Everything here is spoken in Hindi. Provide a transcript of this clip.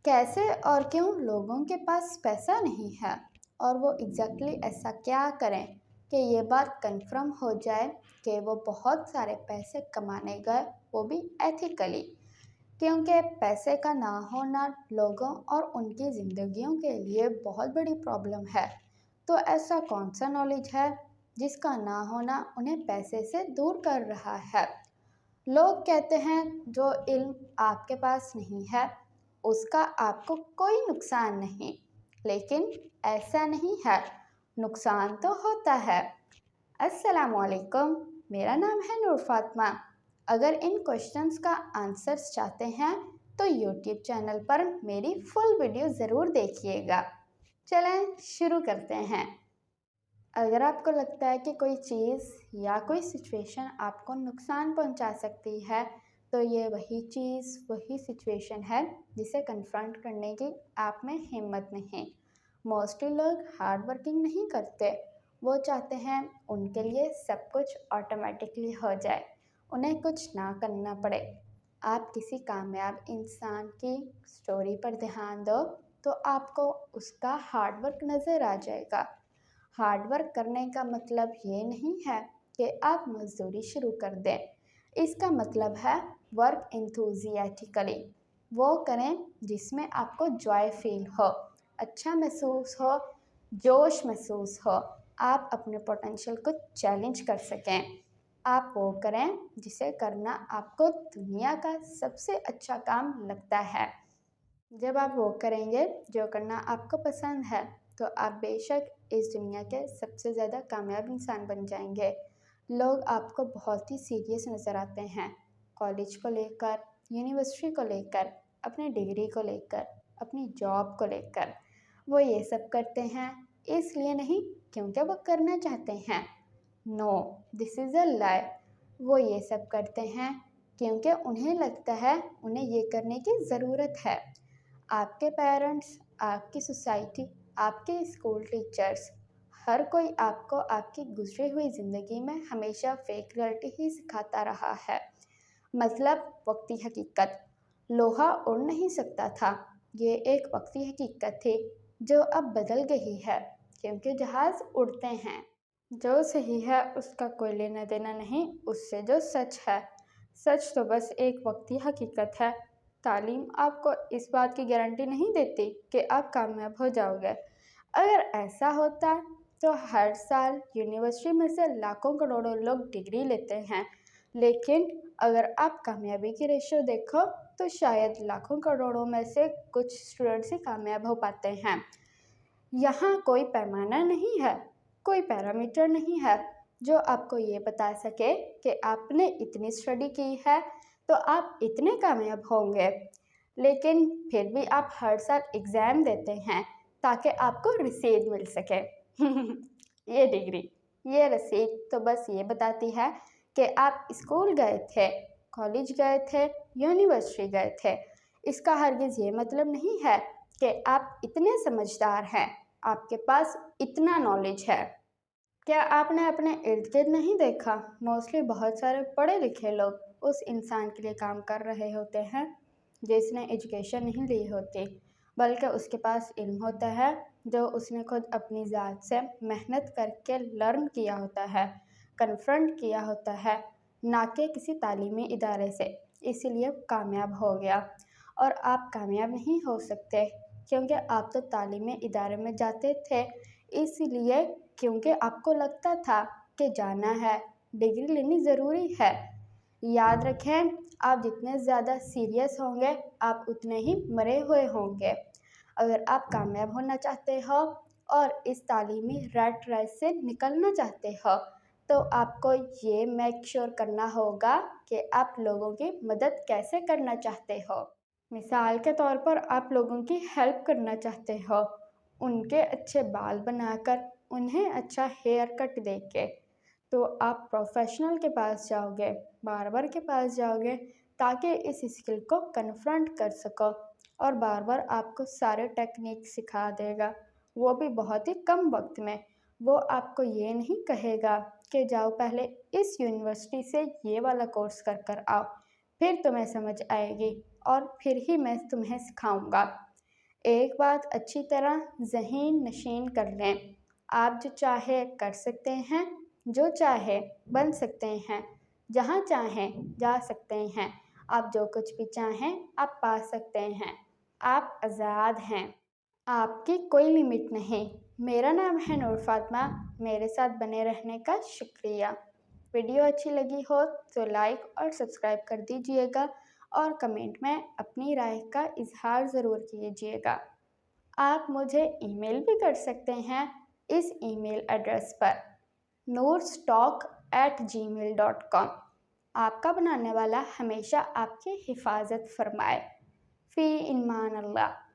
कैसे और क्यों लोगों के पास पैसा नहीं है और वो एग्जैक्टली ऐसा क्या करें कि ये बात कंफर्म हो जाए कि वो बहुत सारे पैसे कमाने गए, वो भी एथिकली। क्योंकि पैसे का ना होना लोगों और उनकी ज़िंदगियों के लिए बहुत बड़ी प्रॉब्लम है। तो ऐसा कौन सा नॉलेज है जिसका ना होना उन्हें पैसे से दूर कर रहा है? लोग कहते हैं जो इल्म आपके पास नहीं है उसका आपको कोई नुकसान नहीं, लेकिन ऐसा नहीं है। नुकसान तो होता है। अस्सलामुअलैकुम, मेरा नाम है नूर फातिमा। अगर इन क्वेश्चंस का आंसर्स चाहते हैं तो यूट्यूब चैनल पर मेरी फुल वीडियो ज़रूर देखिएगा। चलें शुरू करते हैं। अगर आपको लगता है कि कोई चीज़ या कोई सिचुएशन आपको नुकसान पहुंचा सकती है, तो ये वही चीज़ वही सिचुएशन है जिसे कन्फ्रंट करने की आप में हिम्मत नहीं। मोस्टली लोग हार्ड वर्किंग नहीं करते, वो चाहते हैं उनके लिए सब कुछ ऑटोमेटिकली हो जाए, उन्हें कुछ ना करना पड़े। आप किसी कामयाब इंसान की स्टोरी पर ध्यान दो तो आपको उसका हार्ड वर्क नज़र आ जाएगा। हार्ड वर्क करने का मतलब ये नहीं है कि आप मजदूरी शुरू कर दें। इसका मतलब है वर्क इंथुजियास्टिकली। वो करें जिसमें आपको जॉय फील हो, अच्छा महसूस हो, जोश महसूस हो, आप अपने पोटेंशियल को चैलेंज कर सकें। आप वो करें जिसे करना आपको दुनिया का सबसे अच्छा काम लगता है। जब आप वो करेंगे जो करना आपको पसंद है, तो आप बेशक इस दुनिया के सबसे ज़्यादा कामयाब इंसान बन जाएंगे। लोग आपको बहुत ही सीरियस नज़र आते हैं, कॉलेज को लेकर, यूनिवर्सिटी को लेकर, अपनी डिग्री को लेकर, अपनी जॉब को लेकर। वो ये सब करते हैं इसलिए नहीं क्योंकि वो करना चाहते हैं। नो, दिस इज़ अ लाई। वो ये सब करते हैं क्योंकि उन्हें लगता है उन्हें ये करने की ज़रूरत है। आपके पेरेंट्स, आपकी सोसाइटी, आपके स्कूल टीचर्स, हर कोई आपको आपकी गुजरी हुई ज़िंदगी में हमेशा फेक रियलिटी ही सिखाता रहा है। मतलब वक्ती हकीकत। लोहा उड़ नहीं सकता था, ये एक वक्ती हकीकत थी जो अब बदल गई है, क्योंकि जहाज़ उड़ते हैं। जो सही है उसका कोई लेना देना नहीं उससे जो सच है। सच तो बस एक वक्ती हकीकत है। तालीम आपको इस बात की गारंटी नहीं देती कि आप कामयाब हो जाओगे। अगर ऐसा होता तो हर साल यूनिवर्सिटी में से लाखों करोड़ों लोग डिग्री लेते हैं, लेकिन अगर आप कामयाबी की रेशो देखो तो शायद लाखों करोड़ों में से कुछ स्टूडेंट्स ही कामयाब हो पाते हैं। यहाँ कोई पैमाना नहीं है, कोई पैरामीटर नहीं है जो आपको ये बता सके कि आपने इतनी स्टडी की है तो आप इतने कामयाब होंगे। लेकिन फिर भी आप हर साल एग्ज़ाम देते हैं ताकि आपको रसीद मिल सके। ये डिग्री, ये रसीद तो बस ये बताती है कि आप स्कूल गए थे, कॉलेज गए थे, यूनिवर्सिटी गए थे। इसका हरगिज़ ये मतलब नहीं है कि आप इतने समझदार हैं, आपके पास इतना नॉलेज है। क्या आपने अपने इर्द गिर्द नहीं देखा? मोस्टली बहुत सारे पढ़े लिखे लोग उस इंसान के लिए काम कर रहे होते हैं जिसने एजुकेशन नहीं ली होती, बल्कि उसके पास इल्म होता है जो उसने खुद अपनी ज़ात से मेहनत करके लर्न किया होता है, कन्फ्रंट किया होता है, ना कि किसी तालीमी इदारे से। इसीलिए कामयाब हो गया। और आप कामयाब नहीं हो सकते क्योंकि आप तो तालीमी इदारे में जाते थे इसलिए, क्योंकि आपको लगता था कि जाना है, डिग्री लेनी ज़रूरी है। याद रखें, आप जितने ज़्यादा सीरियस होंगे आप उतने ही मरे हुए होंगे। अगर आप कामयाब होना चाहते हो और इस तालीमी रैट रेस से निकलना चाहते हो तो आपको ये मेक श्योर करना होगा कि आप लोगों की मदद कैसे करना चाहते हो। मिसाल के तौर पर आप लोगों की हेल्प करना चाहते हो, उनके अच्छे बाल बनाकर, उन्हें अच्छा हेयर कट देके, तो आप प्रोफेशनल के पास जाओगे, बार्बर के पास जाओगे ताकि इस स्किल को कन्फ्रंट कर सको और बार्बर आपको सारे टेक्निक सिखा देगा, वो भी बहुत ही कम वक्त में। वो आपको ये नहीं कहेगा कि जाओ पहले इस यूनिवर्सिटी से ये वाला कोर्स कर कर आओ, फिर तुम्हें समझ आएगी और फिर ही मैं तुम्हें सिखाऊंगा। एक बात अच्छी तरह ज़हीन नशीन कर लें, आप जो चाहे कर सकते हैं, जो चाहे बन सकते हैं, जहाँ चाहें जा सकते हैं, आप जो कुछ भी चाहें आप पा सकते हैं, आप आज़ाद हैं, आपकी कोई लिमिट नहीं। मेरा नाम है नूर फातिमा, मेरे साथ बने रहने का शुक्रिया। वीडियो अच्छी लगी हो तो लाइक और सब्सक्राइब कर दीजिएगा और कमेंट में अपनी राय का इजहार ज़रूर कीजिएगा। आप मुझे ईमेल भी कर सकते हैं इस ईमेल एड्रेस पर noorstock@gmail.com। आपका बनाने वाला हमेशा आपकी हिफाजत फरमाए। फ़ी इमान अल्लाह।